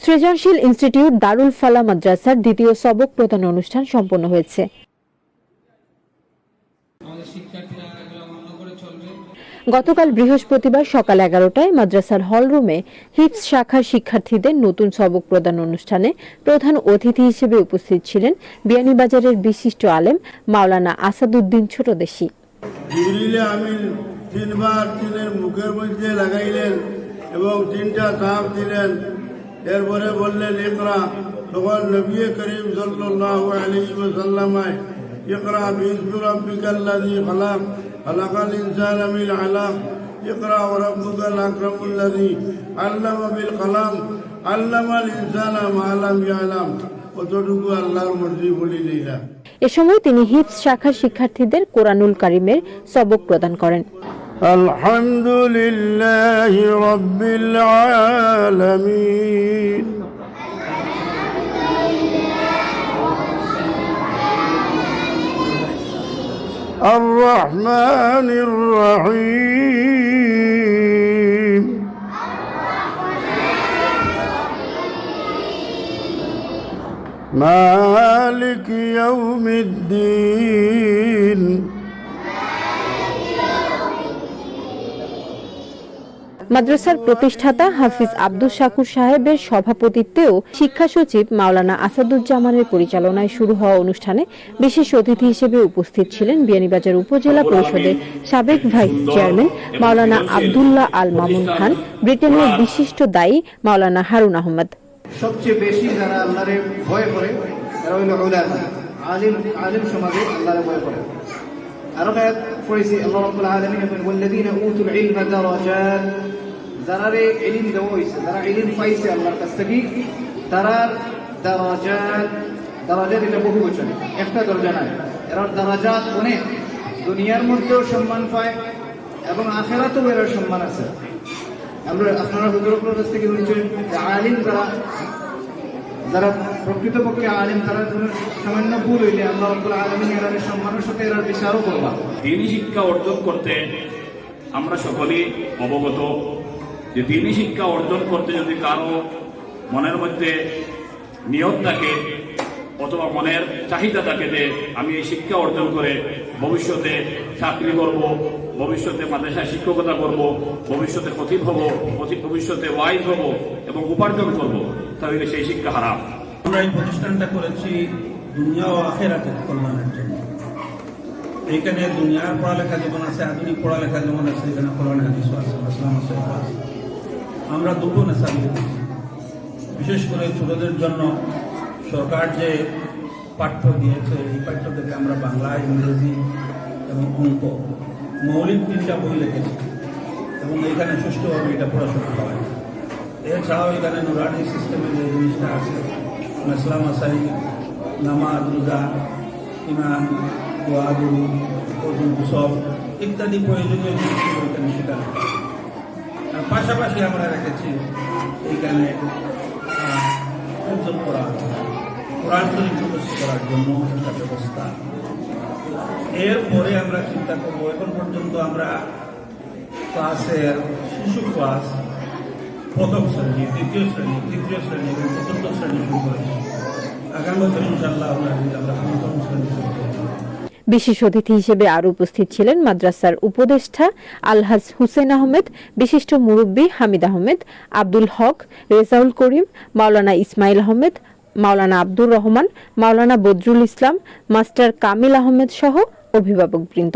সৃজনশীল ইনস্টিটিউট দারুল ফালাহ মাদ্রাসার দ্বিতীয় সবক প্রদান অনুষ্ঠান সম্পন্ন হয়েছে। গতকাল বৃহস্পতিবার সকাল 11টায় মাদ্রাসার হলরুমে হিফজ শাখার শিক্ষার্থীদের নতুন সবক প্রদান অনুষ্ঠানে প্রধান অতিথি হিসেবে উপস্থিত ছিলেন বিয়ানীবাজারের বিশিষ্ট আলেম মাওলানা আসাদউদ্দিন ছোটদেশী। জিবরিল আমিন তিনবার তিনের মুখের মধ্যে লাগাইলেন এবং তিনটা তাপ দিলেন। এরপরে বললেন ইকরা। তখন নবী করিম সাল্লাল্লাহু আলাইহি ওয়াসাল্লাম ইকরা বিসমি রাব্বিকাল্লাযী খলাক খলাকাল ইনসানা মিন আলাক ইকরা ওয়া রাব্বুকাল আকরামুল্লাযী আল্লামা বিল কলম আল্লামাল ইনসানা মা লাম ইয়ালাম। কতটুকু আল্লাহর মর্জি বলি নিলাম। এ সময় তিনি হিফজ শাখার শিক্ষার্থীদের কোরআনুল কারীমের সবক প্রদান করেন। আলহামদুলিল্লাহি রাব্বিল আলামিন। আর রহমানির রহিম। মালিক ইয়াউমিদ্দিন। মাদ্রাসার প্রতিষ্ঠাতা হাফিজ আব্দুল শাকুর সাহেবের সভাপতিত্বেও শিক্ষা সচিব মাওলানা আসাদুজ্জামানের পরিচালনায় শুরু হওয়া অনুষ্ঠানে বিশেষ অতিথি হিসেবে উপস্থিত ছিলেন বিয়ানীবাজার উপজেলা পরিষদের সাবেক ভাইস চেয়ারম্যান মাওলানা আব্দুল্লাহ আল মামুন খান, ব্রিটেনের বিশিষ্ট দায়ী মাওলানা হারুন আহমদ। সবচেয়ে বেশি যারা আল্লাহরে ভয় করে তারা হইল উলামা, আলিম সমাজে আল্লাহরে ভয় করে। আরো আয়াত পড়েছি আল্লাহ রাব্বুল আলামিন বলেন ওয়াল্লাযীনা উতুল ইলমা দারাজাত, যারারে ইলম দেওয়া হয়েছে, যারা ইলম পাইছে আল্লাহর কাছ থেকে, তারার দারাজাত। দারাজাত এটা বহুবচন, একটা দরজা নয়, এর দারাজাত অনেক। দুনিয়ার মধ্যেও সম্মান পায় এবং আখিরাতেও এর সম্মান আছে। আপনারা হুজুরের কাছ থেকে শুনছেন যে আলিম যারা প্রকৃতপক্ষে আলিম, তারা সামান্য ভুল হইলে আল্লাহ রাব্বুল আলামিন এর সম্মানের সাথে এর বিচারও করবা। দ্বীনি শিক্ষা অর্জন করতে আমরা সকলেই অবগত যে দ্বীনি শিক্ষা অর্জন করতে যদি কারো মনের মধ্যে নিয়ত থাকে অথবা মনের চাহিদা থাকে যে আমি এই শিক্ষা অর্জন করে ভবিষ্যতে চাকরি করব, ভবিষ্যতে মাদ্রাসায় শিক্ষকতা করব, ভবিষ্যতে খতিব হব, ভবিষ্যতে ওয়াইজ হব এবং উপার্জন করব, তাহলে সেই শিক্ষা হারাম। আমরা এই প্রতিষ্ঠানটা করেছি দুনিয়া ও আখিরাতের কল্যাণের জন্য। এইখানে দুনিয়ার পড়ালেখা যেমন আছে, আধুনিক পড়ালেখা যেমন আছে, এখানে কোরআন হাদিস আছে, ইসলাম আছে। আমরা দুটো নেশা দিয়েছি। বিশেষ করে ছোটদের জন্য সরকার যে পাঠ্য দিয়েছে, এই পাঠ্য থেকে আমরা বাংলা, ইংরেজি এবং অঙ্ক মৌলিক 3টা বই লিখেছি এবং এইখানে সুষ্ঠুভাবে এটা পড়াশোনা হয়। এছাড়াও এখানে নুরানি সিস্টেমে যে জিনিসটা আছে, মাসলা মাসাইল, নামাজ, রোজা, ইমান, দোয়া, দুরূদ, ওযু, গোসল ইত্যাদি প্রয়োজনীয় জিনিসগুলো এখানে শেখানো হয়। আর পাশাপাশি আমরা রেখেছি এইখানে কোরআন শরীফ মুখস্থ করার জন্য একটা ব্যবস্থা। এরপরে আমরা চিন্তা করব, এখন পর্যন্ত আমরা ক্লাসের শিশু ক্লাস প্রথম শ্রেণী, দ্বিতীয় শ্রেণী, তৃতীয় শ্রেণী এবং চতুর্থ শ্রেণী শুরু করেছি। আগামী বছর ইনশাআল্লাহ আমরা পঞ্চম শ্রেণী শুরু করব। বিশেষ অতিথি হিসেবে আরো উপস্থিত ছিলেন মাদ্রাসার উপদেষ্টা আলহাজ হুসেন আহমেদ, বিশিষ্ট মুরব্বী হামিদ আহমেদ, আব্দুল হক, রেজাউল করিম, মাওলানা ইসমাইল আহমেদ, মাওলানা আব্দুর রহমান, মাওলানা বদরুল ইসলাম, মাস্টার কামিল আহমেদ সহ অভিভাবকবৃন্দ।